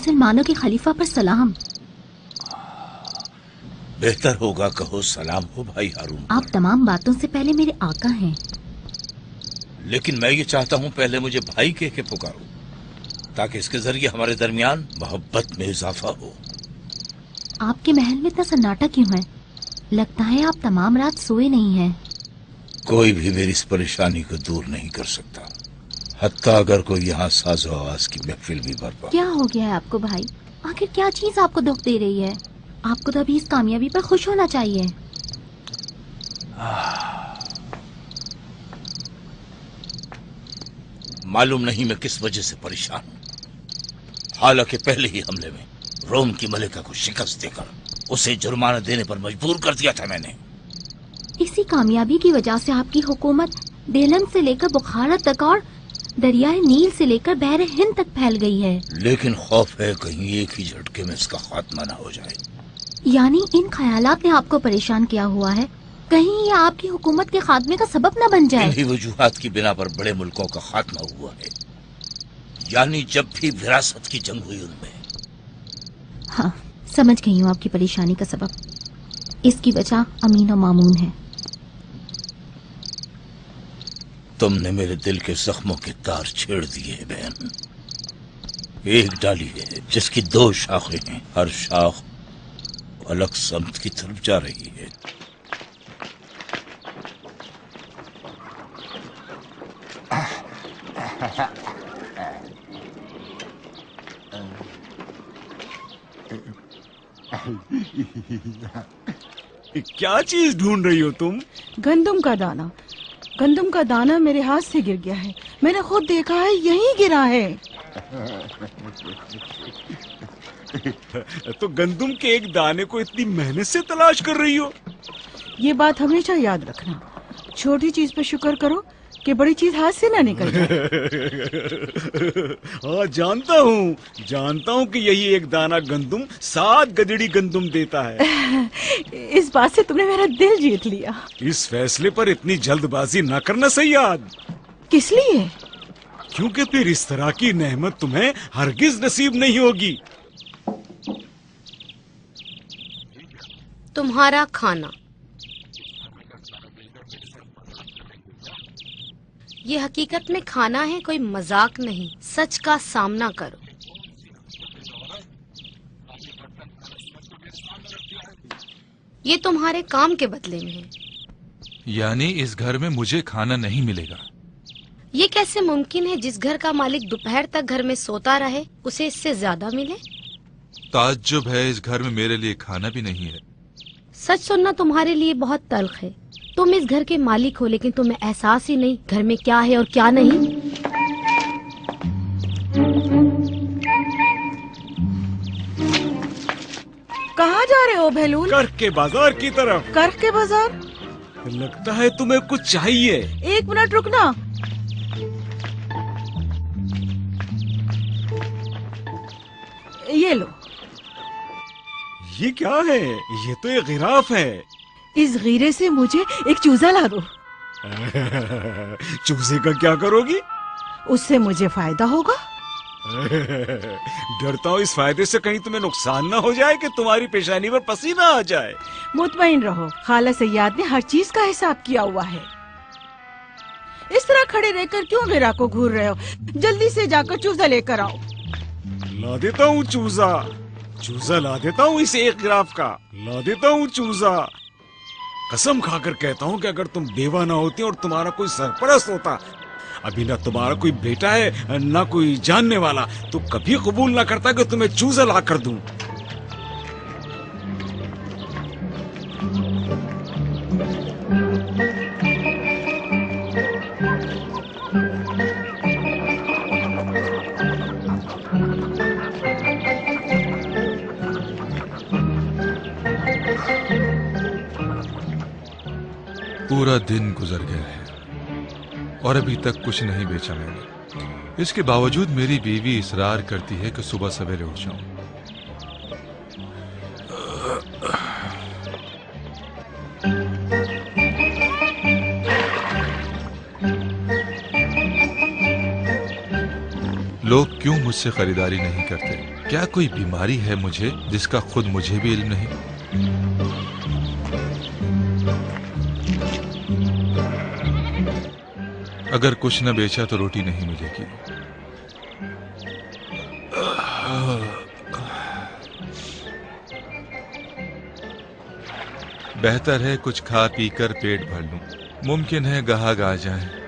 मुसलमानों के खलीफा पर सलाम। बेहतर होगा कहो सलाम हो भाई हारून। आप तमाम बातों से पहले मेरे आका हैं। लेकिन मैं ये चाहता हूँ पहले मुझे भाई कह के पुकारो, ताकि इसके जरिए हमारे दरमियान मोहब्बत में इजाफा हो। आपके महल में इतना सन्नाटा क्यों है? लगता है आप तमाम रात सोए नहीं हैं। कोई भी मेरी इस परेशानी को दूर नहीं कर सकता, हत्ता अगर कोई यहाँ साजो आवाज की महफिल भी बरपा। क्या हो गया है आपको भाई? आखिर क्या चीज आपको दुख दे रही है? आपको तो अभी इस कामयाबी पर खुश होना चाहिए। मालूम नहीं मैं किस वजह से परेशान हूँ। हालांकि पहले ही हमले में रोम की मलिका को शिकस्त देकर उसे जुर्माना देने पर मजबूर कर दिया था मैंने। इसी कामयाबी की वजह से आपकी हुकूमत देलम से लेकर बुखारा तक और दरियाए नील से लेकर बहर हिंद तक फैल गई है। लेकिन खौफ है कहीं एक ही झटके में इसका खात्मा न हो जाए। यानी इन ख्यालात ने आपको परेशान किया हुआ है, कहीं ये आपकी हुकूमत के खात्मे का सबब न बन जाए। इन्हीं वजूहात की बिना पर बड़े मुल्कों का खात्मा हुआ है, यानी जब भी विरासत की जंग हुई उनमें। हाँ, समझ गई हूँ आपकी परेशानी का सबब। इसकी वजह अमीन और मामून है। तुमने मेरे दिल के जख्मों के तार छेड़ दिए हैं बहन। एक डाली है जिसकी दो शाखें हैं, हर शाख अलग समत की तरफ जा रही है। क्या चीज ढूंढ रही हो तुम? गंदम का दाना। गंदम का दाना मेरे हाथ से गिर गया है, मैंने खुद देखा है, यहीं गिरा है। तो गंदम के एक दाने को इतनी मेहनत से तलाश कर रही हो? ये बात हमेशा याद रखना, छोटी चीज पे शुक्र करो कि बड़ी चीज हाथ से ना निकल जाए। हाँ, जानता हूँ कि यही एक दाना गंदम 7 गदड़ी गंदम देता है। इस बात से तुमने मेरा दिल जीत लिया। इस फैसले पर इतनी जल्दबाजी न करना सैयाद। किस लिए? क्योंकि फिर इस तरह की नेमत तुम्हें हरगिज नसीब नहीं होगी। तुम्हारा खाना। ये हकीकत में खाना है, कोई मजाक नहीं। सच का सामना करो। ये तुम्हारे काम के बदले में है। यानी इस घर में मुझे खाना नहीं मिलेगा? ये कैसे मुमकिन है? जिस घर का मालिक दोपहर तक घर में सोता रहे उसे इससे ज्यादा मिले। ताज्जुब है, इस घर में मेरे लिए खाना भी नहीं है। सच सुनना तुम्हारे लिए बहुत तल्ख है। तुम इस घर के मालिक हो, लेकिन तुम्हें एहसास ही नहीं घर में क्या है और क्या नहीं। कहाँ जा रहे हो बहलूल? कर्क के बाजार की तरफ। कर्क के बाजार? लगता है तुम्हें कुछ चाहिए। 1 मिनट रुकना। ये लो। ये क्या है? ये तो एक गिराफ है। इस गीरे से मुझे एक चूजा ला दो। चूजे का क्या करोगी? उससे मुझे फायदा होगा। डरता हूँ इस फायदे से कहीं तुम्हें नुकसान ना हो जाए कि तुम्हारी पेशानी पर पसीना आ जाए। मुतमईन रहो, खाला सैयाद ने हर चीज का हिसाब किया हुआ है। इस तरह खड़े रहकर क्यों गिरा को घूर रहे हो? जल्दी से जाकर चूजा लेकर आओ। ला देता हूँ चूजा ला देता हूँ इस एक गिराफ का। ला देता हूँ चूजा। कसम खाकर कहता हूँ कि अगर तुम बेवा ना होती और तुम्हारा कोई सरपरस्त होता, अभी ना तुम्हारा कोई बेटा है ना कोई जानने वाला, तो कभी कबूल ना करता कि तुम्हें चूजा ला कर दूं। पूरा दिन गुजर गया है और अभी तक कुछ नहीं बेचा मैंने। इसके बावजूद मेरी बीवी इसरार करती है कि सुबह सवेरे उठ जाऊं। लोग क्यों मुझसे खरीदारी नहीं करते? क्या कोई बीमारी है मुझे जिसका खुद मुझे भी इल्म नहीं? अगर कुछ न बेचा तो रोटी नहीं मिलेगी। बेहतर है कुछ खा पी कर पेट भर लूं। मुमकिन है गाहक आ जाएं।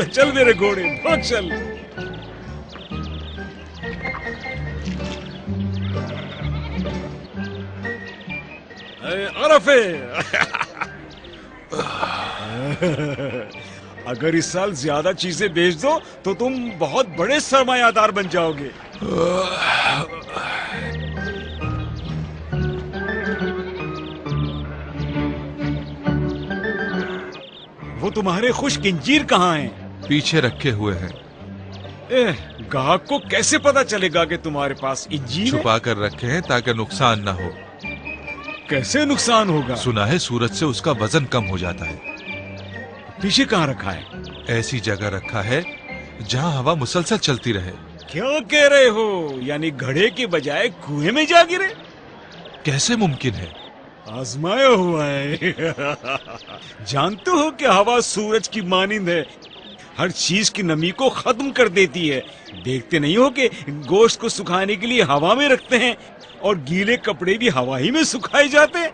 चल मेरे घोड़े, भाग चल। अरफे अगर इस साल ज्यादा चीजें बेच दो तो तुम बहुत बड़े सरमायादार बन जाओगे। वो तुम्हारे खुश्क इंजीर कहाँ हैं? पीछे रखे हुए हैं। गाहक को कैसे पता चलेगा कि तुम्हारे पास इंजीर है? छुपा कर रखे हैं ताकि नुकसान ना हो। कैसे नुकसान होगा? सुना है सूरज से उसका वजन कम हो जाता है। पीछे कहाँ रखा है? ऐसी जगह रखा है जहाँ हवा मुसलसल चलती रहे। क्या कह रहे हो? यानी घड़े के बजाय कुएं में जा गिरे? कैसे मुमकिन है? आजमाया हुआ है। जानते हो कि हवा सूरज की मानिंद है, हर चीज की नमी को खत्म कर देती है। देखते नहीं हो कि गोश्त को सुखाने के लिए हवा में रखते हैं और गीले कपड़े भी हवा ही में सुखाए जाते हैं।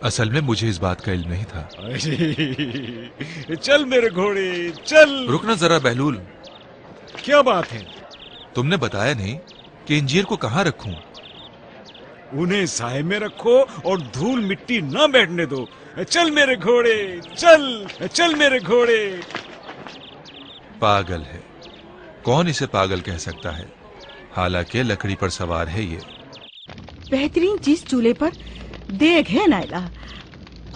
असल में मुझे इस बात का इल्म नहीं था। चल मेरे घोड़े चल। रुकना जरा बहलूल। क्या बात है? तुमने बताया नहीं कि इंजीर को कहाँ रखूं? उन्हें साए में रखो और धूल मिट्टी न बैठने दो। चल मेरे घोड़े चल, चल मेरे घोड़े। पागल है, कौन इसे पागल कह सकता है? हालांकि लकड़ी पर सवार है ये। बेहतरीन चीज चूल्हे पर देग है नायला,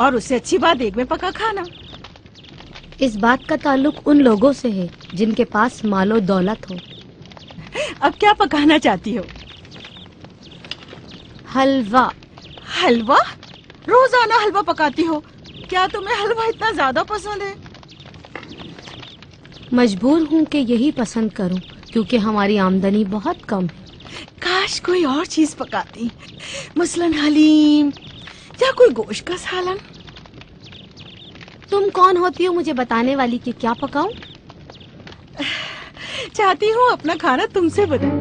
और उससे अच्छी बात देग में पका खाना। इस बात का ताल्लुक उन लोगों से है जिनके पास मालो दौलत हो। अब क्या पकाना चाहती हो? हलवा। हलवा? रोजाना हलवा पकाती हो, क्या तुम्हें हलवा इतना ज्यादा पसंद है? मजबूर हूँ कि यही पसंद करूँ क्योंकि हमारी आमदनी बहुत कम है। काश कोई और चीज पकाती, मसलन हलीम या कोई गोश्त का सालन। तुम कौन होती हो मुझे बताने वाली कि क्या पकाऊं? चाहती हूँ अपना खाना तुमसे बदलूं।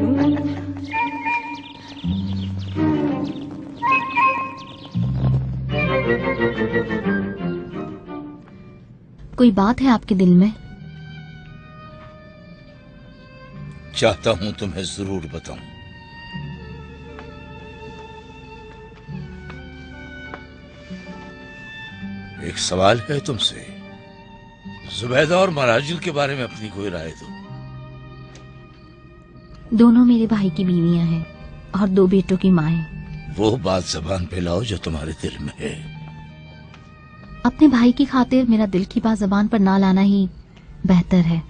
कोई बात है आपके दिल में? चाहता हूं तुम्हें जरूर बताऊं। एक सवाल है तुमसे। जुबैदा और मराजिल के बारे में अपनी कोई राय दो। दोनों मेरे भाई की बीवियां हैं और 2 बेटों की माँ है। वो बात जबान पे लाओ जो तुम्हारे दिल में है। अपने भाई की खातिर मेरा दिल की बात जबान पर ना लाना ही बेहतर है।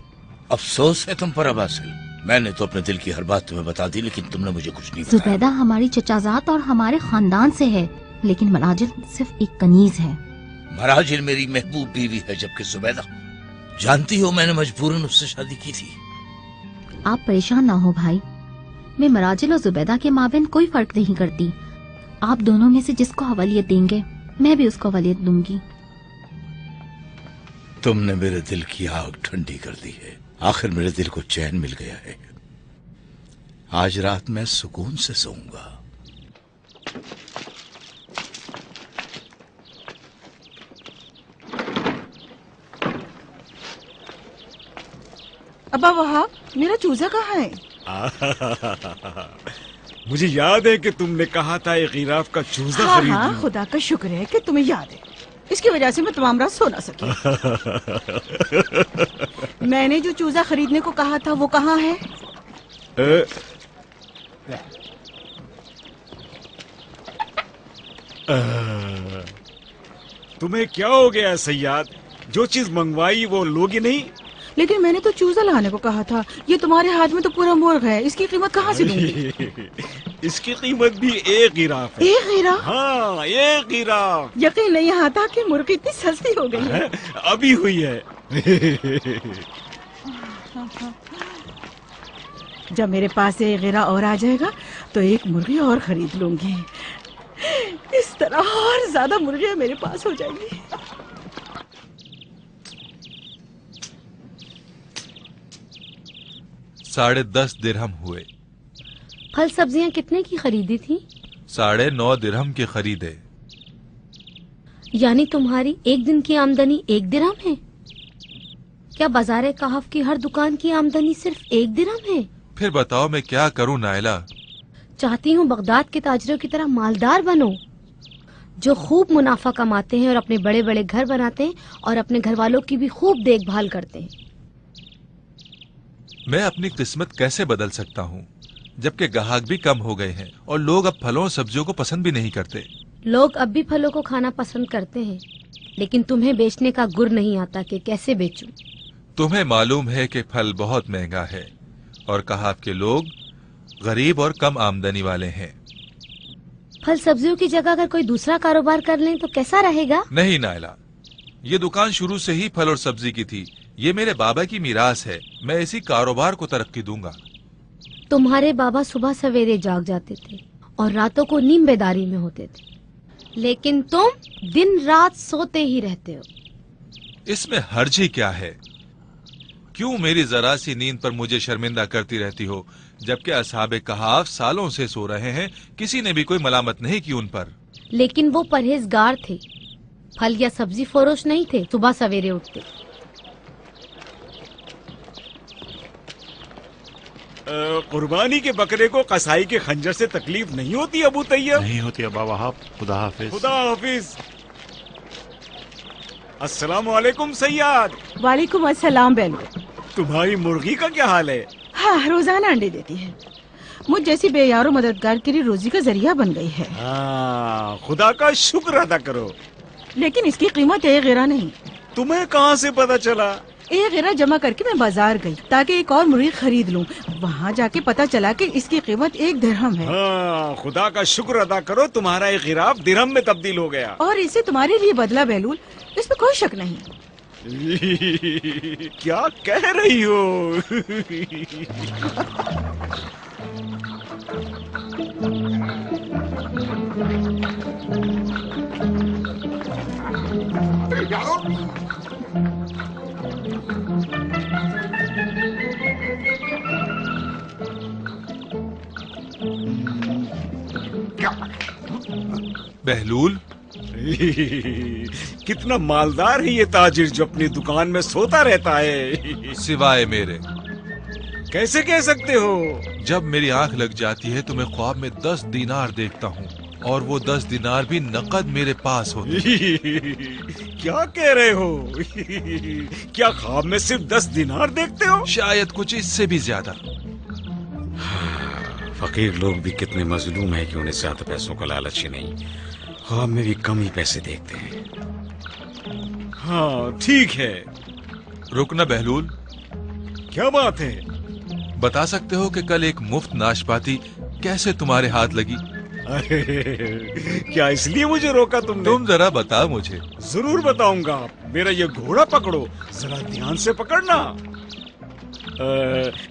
अफसोस है तुम पर अबासिल। मैंने तो अपने दिल की हर बात तुम्हें बता दी, लेकिन तुमने मुझे कुछ नहीं बताया। जुबैदा हमारी चचाजात और हमारे खानदान से है, लेकिन मराजिल सिर्फ एक कनीज है। मराजिल मेरी महबूब बीवी है, जबकि जुबैदा, जानती हो मैंने मजबूरन उससे शादी की थी। आप परेशान ना हो भाई, मैं मराजिल और जुबैदा के माबेन कोई फर्क नहीं करती। आप दोनों में से जिसको हवालियत देंगे मैं भी उसको हवालियत दूंगी। तुमने मेरे दिल की आग ठंडी कर दी है। आखिर मेरे दिल को चैन मिल गया है। आज रात मैं सुकून से सोऊंगा। अब्बा वहाब, मेरा चूजा कहाँ है? मुझे याद है कि तुमने कहा था एक गिराफ का चूजा हाँ खरीद हाँ, लूं। खुदा का शुक्र है कि तुम्हें याद है। इसकी वजह से मैं तमाम रात सो ना सकी। मैंने जो चूजा खरीदने को कहा था वो कहाँ है? तुम्हें क्या हो गया सैयद? जो चीज मंगवाई वो लोगी नहीं? लेकिन मैंने तो चूजा लाने को कहा था। ये तुम्हारे हाथ में तो पूरा मुर्ग है, इसकी कीमत कहाँ से दूंगी? इसकी कीमत भी एक गिराफ है। एक हीरा? हाँ, एक गिराफ। यकीन नहीं आता कि मुर्गी इतनी सस्ती हो गई है। अभी हुई है। जब मेरे पास एक हीरा और आ जाएगा तो एक मुर्गी और खरीद लूंगी। इस तरह और ज्यादा मुर्गियां मेरे पास हो जाएंगी। 10.5 दिरहम हुए। फल सब्जियां कितने की खरीदी थी? 9.5 दिरहम के खरीदे। यानी तुम्हारी एक दिन की आमदनी 1 दिरहम है? क्या बाजार कहफ की हर दुकान की आमदनी सिर्फ 1 दिरहम है? फिर बताओ मैं क्या करूं नायला? चाहती हूँ बगदाद के ताजरों की तरह मालदार बनो, जो खूब मुनाफा कमाते हैं और अपने बड़े बड़े घर बनाते हैं और अपने घर वालों की भी खूब देखभाल करते हैं। मैं अपनी किस्मत कैसे बदल सकता हूँ जबकि ग्राहक भी कम हो गए हैं और लोग अब फलों और सब्जियों को पसंद भी नहीं करते। लोग अब भी फलों को खाना पसंद करते हैं, लेकिन तुम्हें बेचने का गुर नहीं आता कि कैसे बेचूं। तुम्हें मालूम है कि फल बहुत महंगा है और कहाफ के लोग गरीब और कम आमदनी वाले हैं। फल सब्जियों की जगह अगर कोई दूसरा कारोबार कर लें तो कैसा रहेगा? नहीं नायला, ये दुकान शुरू से ही फल और सब्जी की थी। ये मेरे बाबा की मीरास है। मैं इसी कारोबार को तरक्की दूंगा। तुम्हारे बाबा सुबह सवेरे जाग जाते थे और रातों को नींद बेदारी में होते थे, लेकिन तुम दिन रात सोते ही रहते हो। इसमें हर्ज ही क्या है? क्यों मेरी जरा सी नींद पर मुझे शर्मिंदा करती रहती हो, जबकि असहाबे कहाफ सालों से सो रहे हैं, किसी ने भी कोई मलामत नहीं की उन पर। लेकिन वो परहेजगार थे, फल या सब्जी फरोश नहीं थे, सुबह सवेरे उठते। कुर्बानी के बकरे को कसाई के खंजर से तकलीफ नहीं होती अबू तैयब? नहीं होती अब्बा वहाब। खुदा हाफिज। खुदा हाफिज। अस्सलाम वालेकुम सैयद। वालेकुम अस्सलाम बेलू। तुम्हारी मुर्गी का क्या हाल है? हाँ, रोजाना अंडे देती है। मुझ जैसी बेयारो मददगार के लिए रोजी का जरिया बन गई है। हाँ, खुदा का शुक्र अदा करो। लेकिन इसकी कीमत 1 हीरा नहीं। तुम्हें कहाँ से पता चला? 1 हीरा जमा करके मैं बाजार गई ताकि एक और मुर्गी खरीद लूं। वहाँ जाके पता चला कि इसकी कीमत 1 दिरहम है। हाँ, खुदा का शुक्र अदा करो, तुम्हारा एक गिराफ दिरहम में तब्दील हो गया। और इसे तुम्हारे लिए बदला बेलूल, इसमें कोई शक नहीं। क्या कह रही हो? बहलूल, कितना मालदार है ये ताजिर जो अपनी दुकान में सोता रहता है। सिवाय मेरे। कैसे कह सकते हो? जब मेरी आंख लग जाती है तो मैं ख्वाब में 10 दीनार देखता हूँ और वो 10 दीनार भी नकद मेरे पास होते। क्या कह रहे हो? क्या ख्वाब में सिर्फ 10 दीनार देखते हो? शायद कुछ इससे भी ज्यादा। फकीर लोग भी कितने मजलूम हैं कि उन्हें ज्यादा पैसों का लालच ही नहीं, ख्वाब में भी कम ही पैसे देखते हैं। हाँ ठीक है। रुकना बहलूल, क्या बात है? बता सकते हो कि कल एक मुफ्त नाशपाती कैसे तुम्हारे हाथ लगी? क्या इसलिए मुझे रोका तुमने? तुम जरा बता मुझे। जरूर बताऊंगा। मेरा ये घोड़ा पकड़ो, जरा ध्यान से पकड़ना।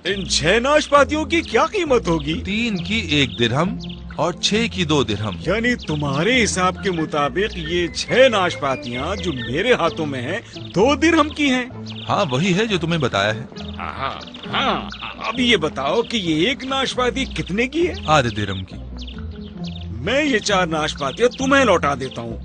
इन 6 नाशपातियों की क्या कीमत होगी? 3 की 1 दिरहम और 6 की 2 दिरहम। यानी तुम्हारे हिसाब के मुताबिक ये 6 नाशपातियाँ जो मेरे हाथों में हैं 2 दिरहम की हैं। हाँ वही है जो तुम्हें बताया है। हाँ, अब ये बताओ कि ये एक नाशपाती कितने की है? आधे दिरहम की। मैं ये 4 नाशपातियाँ तुम्हें लौटा देता हूँ।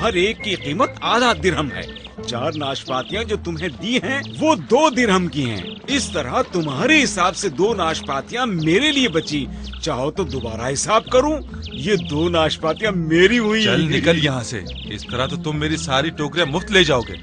हर एक की कीमत आधा दिरहम है। 4 नाशपातियाँ जो तुम्हें दी हैं वो 2 दिरहम की हैं। इस तरह तुम्हारे हिसाब से 2 नाशपातियाँ मेरे लिए बची। चाहो तो दोबारा हिसाब करूं? ये 2 नाशपातियाँ मेरी हुई। चल निकल यहाँ से, इस तरह तो तुम मेरी सारी टोकरियाँ मुफ्त ले जाओगे।